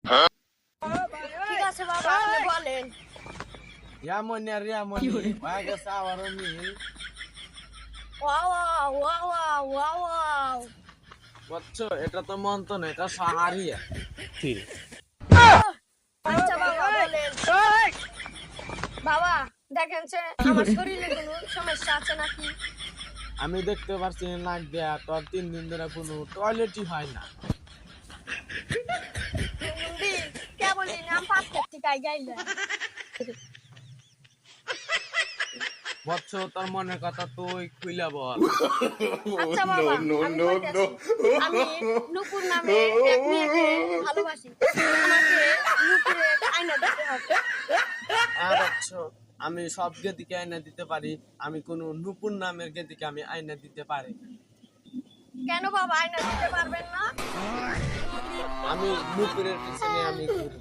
ঠিক আছে বাবা, আপনি বলেন। এমন আর এমন হয়ে গেছে আবারও মিল। Wow wow wow wow wow. বুঝছো, এটা তো মন্ত্র না, এটা সাহারিয়া। আচ্ছা বাবা বলেন। বাবা দেখেন যে আমার শরীরে কোনো সমস্যা আছে নাকি? আমি দেখতে পারছি নাক দেয়া তোর 3 দিন ধরে কোনো টয়লেটই হয় না। মুন্ডি কেবলই নাম পাত্রের ঠিকাই গাইলেন। বুঝছো, তোর মনের কথা তুই খুইলা বল। আচ্ছা বাবা, আমি কইতাছি। আমি নুপুর নামে এক মেয়েকে ভালোবাসি। আমাকে নুপুরের আয়না দিতে হবে। হ্যাঁ বুঝছো, আমি সব গেদিকে আয়না দিতে পারি, আমি কোনো নুপুর নামের গেদিকে আমি আয়না দিতে পারি। কেন বাবা আয়না দিতে পারবেন না? আমি নুপুরের পিছনে আমি ঘুরি।